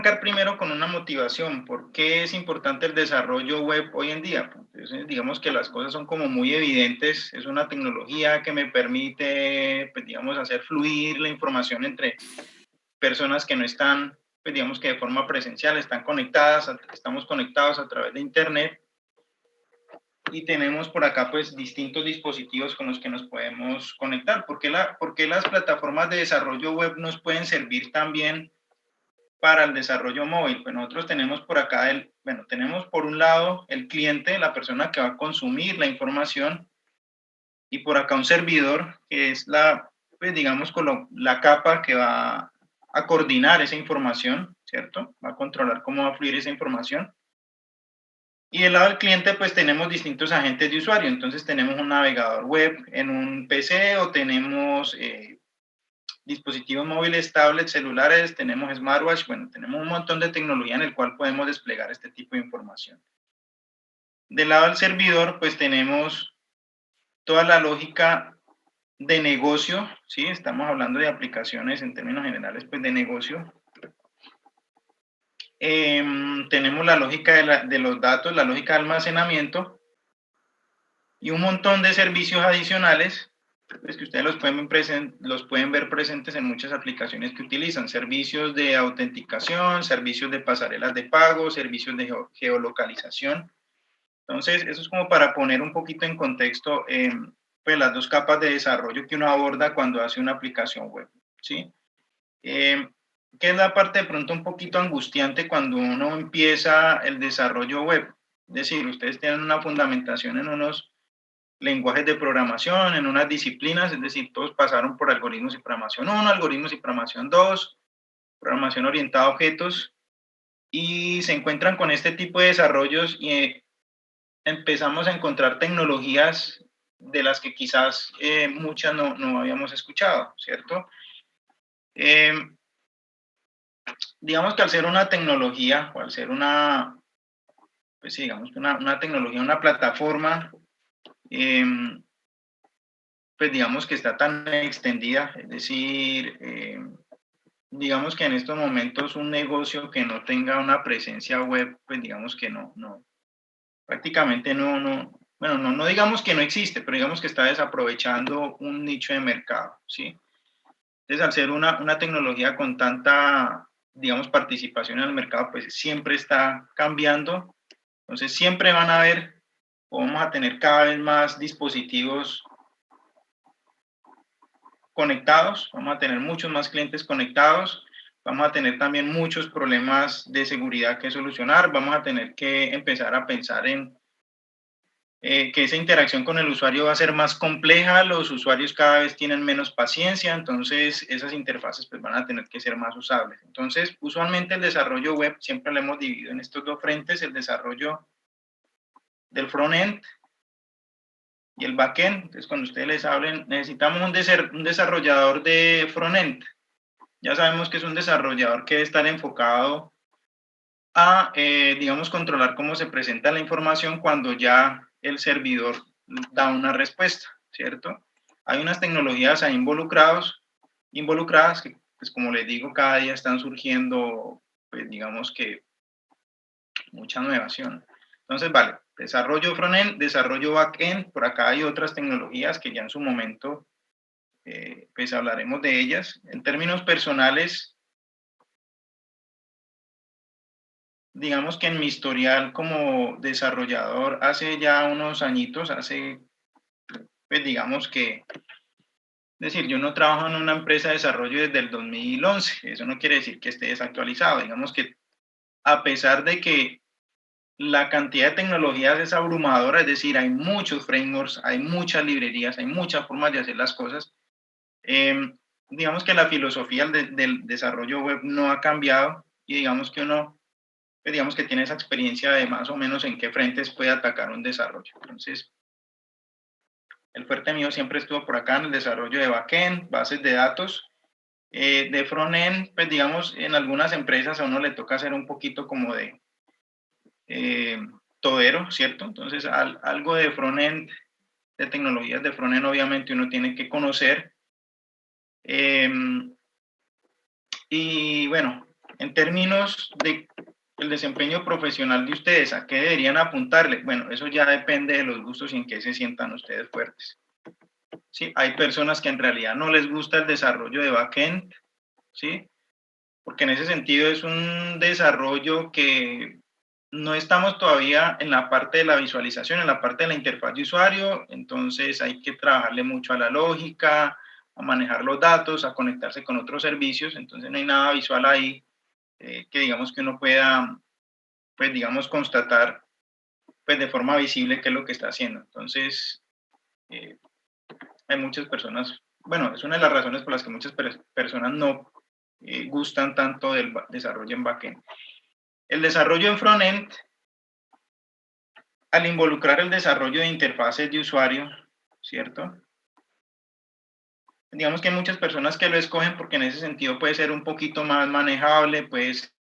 arrancar primero con una motivación. ¿Por qué es importante el desarrollo web hoy en día? Entonces, digamos que las cosas son como muy evidentes. Es una tecnología que me permite, pues, digamos, hacer fluir la información entre personas que no están, pues, digamos que de forma presencial, están conectadas, estamos conectados a través de Internet y tenemos por acá, pues, distintos dispositivos con los que nos podemos conectar. ¿Por qué las plataformas de desarrollo web nos pueden servir también para el desarrollo móvil? Pues nosotros tenemos por acá tenemos por un lado el cliente, la persona que va a consumir la información, y por acá un servidor, que es pues digamos, la capa que va a coordinar esa información, ¿cierto? Va a controlar cómo va a fluir esa información. Y del lado del cliente, pues tenemos distintos agentes de usuario. Entonces tenemos un navegador web en un PC, o tenemos dispositivos móviles, tablets, celulares, tenemos smartwatch, bueno, tenemos un montón de tecnología en el cual podemos desplegar este tipo de información. Del lado del servidor, pues tenemos toda la lógica de negocio, ¿sí? Estamos hablando de aplicaciones en términos generales, pues de negocio. Tenemos la lógica de los datos, la lógica de almacenamiento y un montón de servicios adicionales, pues que ustedes los pueden ver presentes en muchas aplicaciones que utilizan: servicios de autenticación, servicios de pasarelas de pago, servicios de geolocalización. Entonces, eso es como para poner un poquito en contexto, pues las dos capas de desarrollo que uno aborda cuando hace una aplicación web, ¿sí? ¿Qué es la parte de pronto un poquito angustiante cuando uno empieza el desarrollo web? Es decir, ustedes tienen una fundamentación en unos lenguajes de programación, en unas disciplinas, es decir, todos pasaron por algoritmos y programación 1, algoritmos y programación 2, programación orientada a objetos, y se encuentran con este tipo de desarrollos y empezamos a encontrar tecnologías de las que quizás muchas no habíamos escuchado, ¿cierto? Eh, digamos que al ser una tecnología, o al ser pues sí, digamos, una tecnología, una plataforma, eh, pues digamos que está tan extendida, es decir, digamos que en estos momentos un negocio que no tenga una presencia web, pues digamos que prácticamente bueno, no digamos que no existe, pero digamos que está desaprovechando un nicho de mercado, ¿sí? Entonces, al ser una tecnología con tanta, digamos, participación en el mercado, pues siempre está cambiando. Entonces, siempre van a haber, o vamos a tener cada vez más dispositivos conectados, vamos a tener muchos más clientes conectados, vamos a tener también muchos problemas de seguridad que solucionar, vamos a tener que empezar a pensar en que esa interacción con el usuario va a ser más compleja, los usuarios cada vez tienen menos paciencia, entonces esas interfaces pues van a tener que ser más usables. Entonces, usualmente el desarrollo web siempre lo hemos dividido en estos dos frentes: el desarrollo del front-end y el back-end. Entonces, cuando ustedes les hablen, necesitamos un desarrollador de front-end. Ya sabemos que es un desarrollador que debe estar enfocado a, digamos, controlar cómo se presenta la información cuando ya el servidor da una respuesta, ¿cierto? Hay unas tecnologías ahí involucradas que, pues como les digo, cada día están surgiendo, pues digamos que mucha innovación. Entonces, vale, desarrollo frontend, desarrollo backend, por acá hay otras tecnologías que ya en su momento, pues hablaremos de ellas. En términos personales, digamos que en mi historial como desarrollador, hace ya unos añitos, pues digamos que, es decir, yo no trabajo en una empresa de desarrollo desde el 2011, eso no quiere decir que esté desactualizado. Digamos que a pesar de que la cantidad de tecnologías es abrumadora, es decir, hay muchos frameworks, hay muchas librerías, hay muchas formas de hacer las cosas, eh, digamos que la filosofía del desarrollo web no ha cambiado, y digamos que uno, pues digamos que tiene esa experiencia de más o menos en qué frentes puede atacar un desarrollo. Entonces, el fuerte mío siempre estuvo por acá en el desarrollo de backend, bases de datos. De frontend, pues digamos, en algunas empresas a uno le toca hacer un poquito como de todero, ¿cierto? Entonces, algo de frontend, de tecnologías de frontend, obviamente uno tiene que conocer. Y bueno, en términos de el desempeño profesional de ustedes, ¿a qué deberían apuntarle? Bueno, eso ya depende de los gustos y en qué se sientan ustedes fuertes. ¿Sí? Hay personas que en realidad no les gusta el desarrollo de backend, ¿sí? Porque en ese sentido es un desarrollo que no estamos todavía en la parte de la visualización, en la parte de la interfaz de usuario, entonces hay que trabajarle mucho a la lógica, a manejar los datos, a conectarse con otros servicios, entonces no hay nada visual ahí que digamos que uno pueda, pues digamos, constatar pues de forma visible qué es lo que está haciendo. Entonces, hay muchas personas, bueno, es una de las razones por las que muchas personas no gustan tanto del desarrollo en backend. El desarrollo en frontend, al involucrar el desarrollo de interfaces de usuario, ¿cierto? Digamos que hay muchas personas que lo escogen porque en ese sentido puede ser un poquito más manejable, pues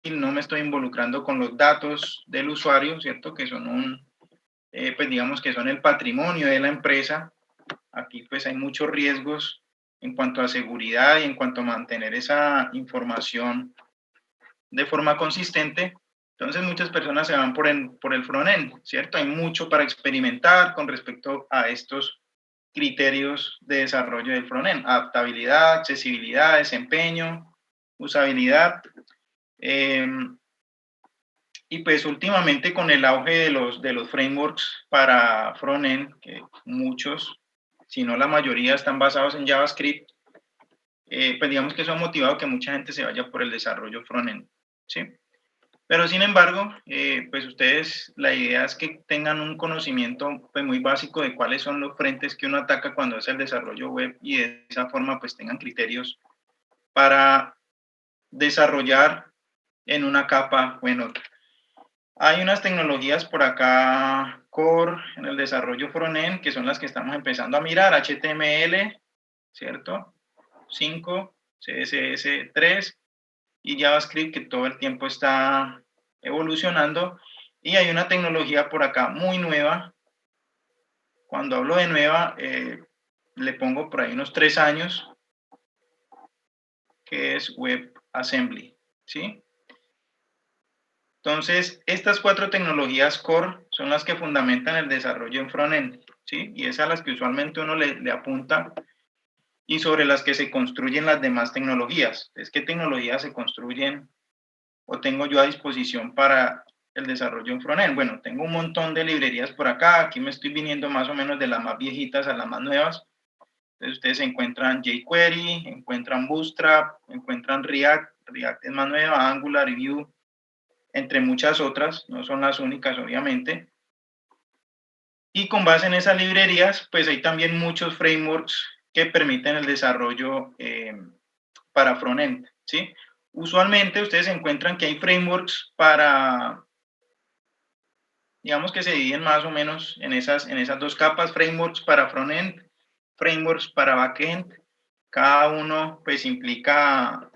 no me estoy involucrando con los datos del usuario, ¿cierto? Que son pues digamos que son el patrimonio de la empresa. Aquí pues hay muchos riesgos en cuanto a seguridad y en cuanto a mantener esa información de forma consistente. Entonces muchas personas se van por el front-end, ¿cierto? Hay mucho para experimentar con respecto a estos criterios de desarrollo del front-end. Adaptabilidad, accesibilidad, desempeño, usabilidad. Y pues últimamente con el auge de los frameworks para front-end, que muchos, si no la mayoría, están basados en JavaScript, pues digamos que eso ha motivado que mucha gente se vaya por el desarrollo front-end, ¿sí? Pero sin embargo, pues ustedes, la idea es que tengan un conocimiento pues muy básico de cuáles son los frentes que uno ataca cuando hace el desarrollo web y de esa forma pues tengan criterios para desarrollar en una capa o en otra. Hay unas tecnologías por acá, core, en el desarrollo frontend, que son las que estamos empezando a mirar, HTML, ¿cierto? 5, CSS 3 y JavaScript, que todo el tiempo está evolucionando. Y hay una tecnología por acá muy nueva. Cuando hablo de nueva, le pongo por ahí unos 3 años, que es WebAssembly, ¿sí? Entonces, estas 4 tecnologías core son las que fundamentan el desarrollo en frontend, ¿sí? Y es a las que usualmente uno le apunta y sobre las que se construyen las demás tecnologías. Es ¿qué tecnologías se construyen o tengo yo a disposición para el desarrollo en frontend? Bueno, tengo un montón de librerías por acá. Aquí me estoy viniendo más o menos de las más viejitas a las más nuevas. Entonces, ustedes encuentran jQuery, encuentran Bootstrap, encuentran React. React es más nueva, Angular y Vue, entre muchas otras, no son las únicas obviamente. Y con base en esas librerías, pues hay también muchos frameworks que permiten el desarrollo para frontend, ¿sí? Usualmente ustedes encuentran que hay frameworks para, digamos que se dividen más o menos en esas 2 capas, frameworks para frontend, frameworks para backend. Cada uno pues implica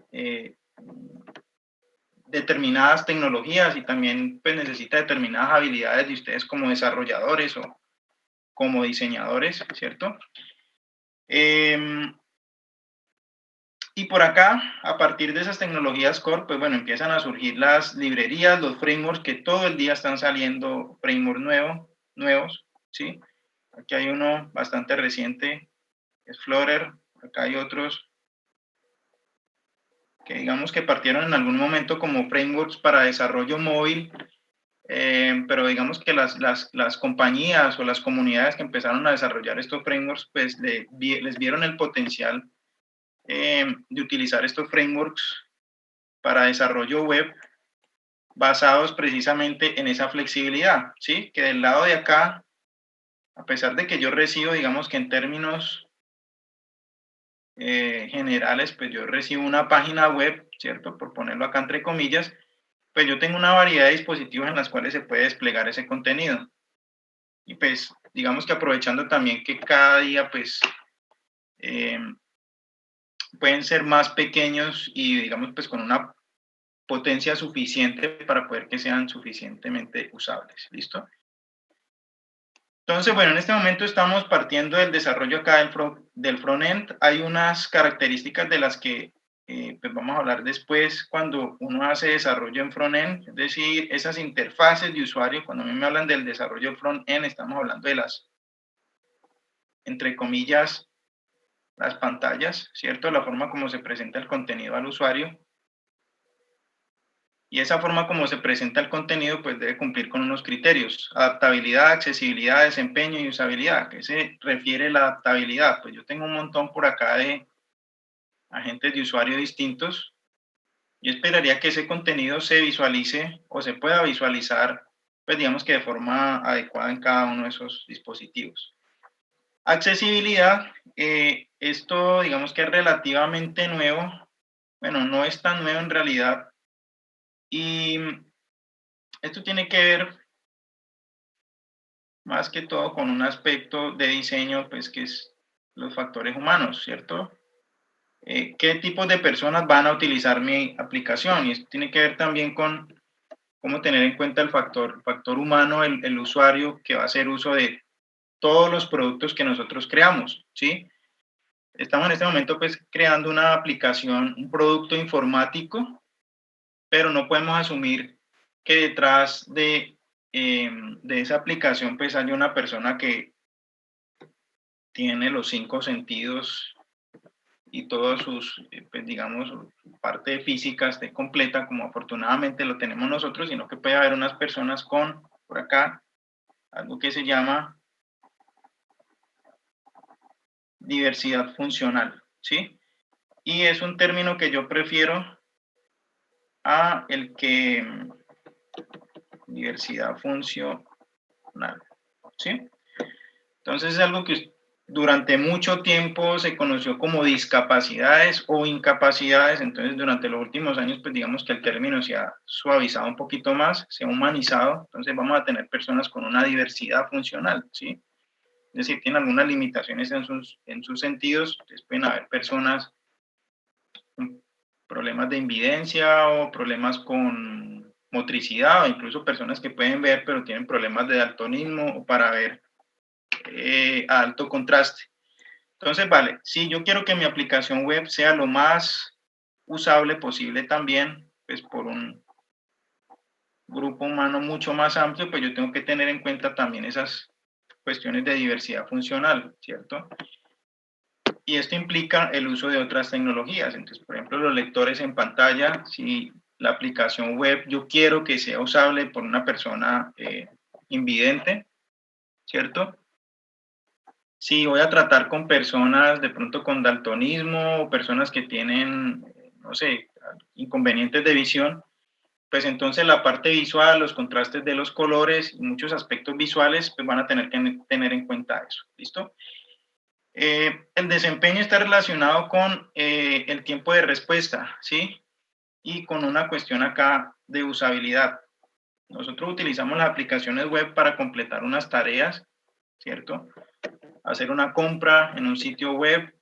determinadas tecnologías y también pues necesita determinadas habilidades de ustedes como desarrolladores o como diseñadores, ¿cierto? Y por acá, a partir de esas tecnologías core, pues bueno, empiezan a surgir las librerías, los frameworks que todo el día están saliendo, frameworks nuevos, ¿sí? Aquí hay uno bastante reciente, es Flutter, acá hay otros que digamos que partieron en algún momento como frameworks para desarrollo móvil, pero digamos que las compañías o las comunidades que empezaron a desarrollar estos frameworks, pues les vieron el potencial de utilizar estos frameworks para desarrollo web basados precisamente en esa flexibilidad, ¿sí? Que del lado de acá, a pesar de que yo recibo, digamos que en términos generales, pues yo recibo una página web, ¿cierto? Por ponerlo acá entre comillas, pues yo tengo una variedad de dispositivos en las cuales se puede desplegar ese contenido. Y pues, digamos que aprovechando también que cada día, pues, pueden ser más pequeños y, digamos, pues con una potencia suficiente para poder que sean suficientemente usables. ¿Listo? Entonces, bueno, en este momento estamos partiendo del desarrollo acá del front-end. Hay unas características de las que pues vamos a hablar después cuando uno hace desarrollo en front-end, es decir, esas interfaces de usuario. Cuando a mí me hablan del desarrollo front-end, estamos hablando de las, entre comillas, las pantallas, ¿cierto? La forma como se presenta el contenido al usuario. Y esa forma como se presenta el contenido, pues debe cumplir con unos criterios: adaptabilidad, accesibilidad, desempeño y usabilidad. ¿A qué se refiere la adaptabilidad? Pues yo tengo un montón por acá de agentes de usuario distintos. Yo esperaría que ese contenido se visualice o se pueda visualizar, pues digamos que de forma adecuada en cada uno de esos dispositivos. Accesibilidad, esto digamos que es relativamente nuevo. Bueno, no es tan nuevo en realidad. Y esto tiene que ver más que todo con un aspecto de diseño, pues que es los factores humanos, ¿cierto? ¿Qué tipos de personas van a utilizar mi aplicación? Y esto tiene que ver también con cómo tener en cuenta el factor humano, el usuario que va a hacer uso de todos los productos que nosotros creamos, ¿sí? Estamos en este momento pues creando una aplicación, un producto informático, pero no podemos asumir que detrás de esa aplicación pues haya una persona que tiene los 5 sentidos y todos sus, pues digamos, su parte física esté completa, como afortunadamente lo tenemos nosotros, sino que puede haber unas personas con, por acá, algo que se llama diversidad funcional, ¿sí? Y es un término que yo prefiero a el que diversidad funcional, ¿sí? Entonces es algo que durante mucho tiempo se conoció como discapacidades o incapacidades. Entonces durante los últimos años, pues digamos que el término se ha suavizado un poquito más, se ha humanizado. Entonces vamos a tener personas con una diversidad funcional, ¿sí? Es decir, tienen algunas limitaciones en sus sentidos. Entonces pueden haber personas con problemas de invidencia o problemas con motricidad, o incluso personas que pueden ver pero tienen problemas de daltonismo o para ver a alto contraste. Entonces, vale, si yo quiero que mi aplicación web sea lo más usable posible también, pues por un grupo humano mucho más amplio, pues yo tengo que tener en cuenta también esas cuestiones de diversidad funcional, ¿cierto? Y esto implica el uso de otras tecnologías. Entonces, por ejemplo, los lectores en pantalla, si la aplicación web yo quiero que sea usable por una persona invidente, ¿cierto? Si voy a tratar con personas de pronto con daltonismo o personas que tienen, no sé, inconvenientes de visión, pues entonces la parte visual, los contrastes de los colores y muchos aspectos visuales, pues van a tener que tener en cuenta eso. ¿Listo? El desempeño está relacionado con el tiempo de respuesta, ¿sí? Y con una cuestión acá de usabilidad. Nosotros utilizamos las aplicaciones web para completar unas tareas, ¿cierto? Hacer una compra en un sitio web,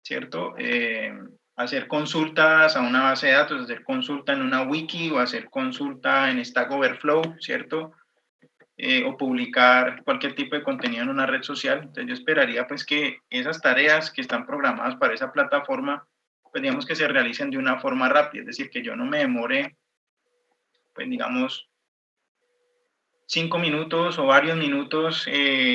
¿cierto? Hacer consultas a una base de datos, hacer consulta en una wiki o hacer consulta en Stack Overflow, ¿cierto? O publicar cualquier tipo de contenido en una red social. Entonces yo esperaría pues que esas tareas que están programadas para esa plataforma, pues digamos que se realicen de una forma rápida, es decir, que yo no me demore, pues digamos, 5 minutos o varios minutos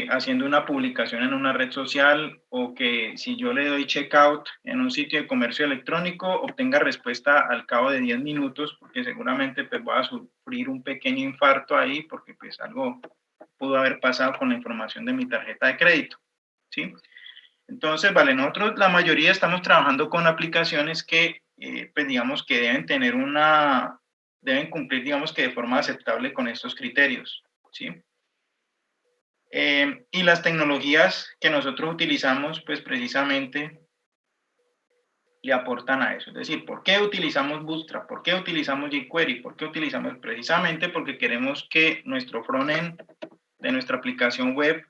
haciendo una publicación en una red social, o que si yo le doy checkout en un sitio de comercio electrónico obtenga respuesta al cabo de 10 minutos, porque seguramente pues voy a sufrir un pequeño infarto ahí porque pues algo pudo haber pasado con la información de mi tarjeta de crédito, ¿sí? Entonces, vale, nosotros la mayoría estamos trabajando con aplicaciones que, pues digamos que deben cumplir, digamos que de forma aceptable con estos criterios, ¿sí? Y las tecnologías que nosotros utilizamos, pues precisamente le aportan a eso. Es decir, ¿por qué utilizamos Bootstrap? ¿Por qué utilizamos jQuery? ¿Por qué utilizamos? Precisamente porque queremos que nuestro frontend de nuestra aplicación web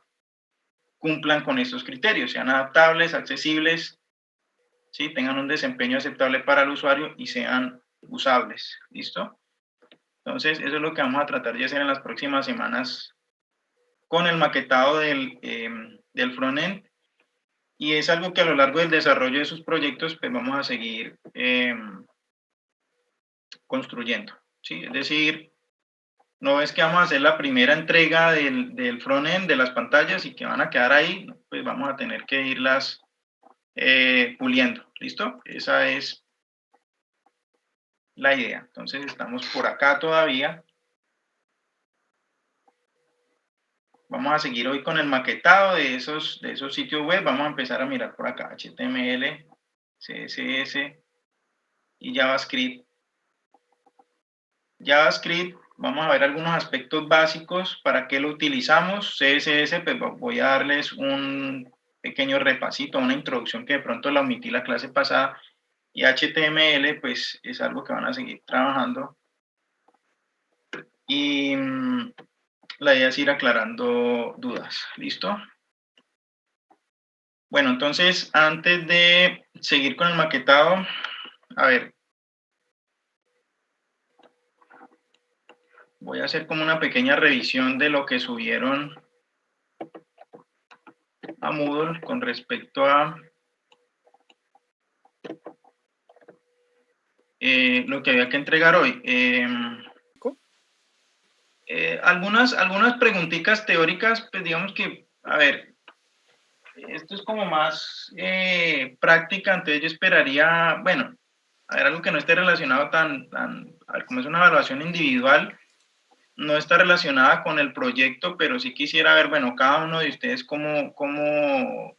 cumplan con estos criterios, sean adaptables, accesibles, ¿sí? Tengan un desempeño aceptable para el usuario y sean usables. ¿Listo? Entonces, eso es lo que vamos a tratar de hacer en las próximas semanas con el maquetado del frontend. Y es algo que a lo largo del desarrollo de sus proyectos pues vamos a seguir construyendo, ¿sí? Es decir, no es que vamos a hacer la primera entrega del frontend de las pantallas y que van a quedar ahí, pues vamos a tener que irlas puliendo, ¿listo? Esa es la idea. Entonces estamos por acá todavía. Vamos a seguir hoy con el maquetado de esos sitios web. Vamos a empezar a mirar por acá, HTML, CSS y JavaScript. JavaScript, vamos a ver algunos aspectos básicos, para qué lo utilizamos. CSS, pues voy a darles un pequeño repasito, una introducción que de pronto la omití la clase pasada. Y HTML, pues es algo que van a seguir trabajando. Y la idea es ir aclarando dudas. ¿Listo? Bueno, entonces, antes de seguir con el maquetado, a ver, voy a hacer como una pequeña revisión de lo que subieron a Moodle con respecto a lo que había que entregar hoy. Algunas preguntitas teóricas, pues digamos que, a ver, esto es como más práctica, entonces yo esperaría, bueno, a ver, algo que no esté relacionado a ver, como es una evaluación individual, no está relacionada con el proyecto, pero sí quisiera ver, bueno, cada uno de ustedes cómo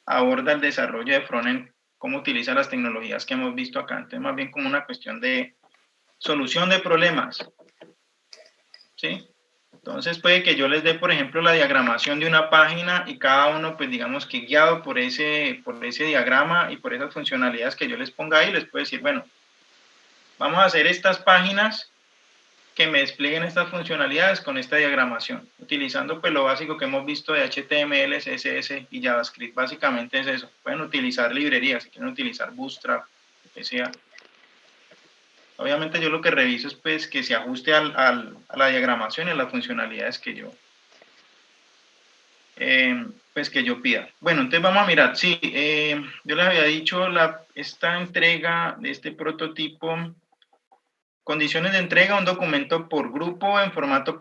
aborda el desarrollo de frontend, cómo utiliza las tecnologías que hemos visto acá. Entonces, más bien como una cuestión de solución de problemas, ¿sí? Entonces puede que yo les dé, por ejemplo, la diagramación de una página y cada uno, pues digamos que guiado por ese diagrama y por esas funcionalidades que yo les ponga ahí, les puedo decir, bueno, vamos a hacer estas páginas que me desplieguen estas funcionalidades con esta diagramación, utilizando pues lo básico que hemos visto de HTML, CSS y JavaScript. Básicamente es eso. Pueden utilizar librerías, si quieren utilizar Bootstrap, lo que sea. Obviamente yo lo que reviso es pues que se ajuste a la diagramación y a las funcionalidades que yo pida. Bueno, entonces vamos a mirar. Sí, yo les había dicho esta entrega de este prototipo, condiciones de entrega, un documento por grupo en formato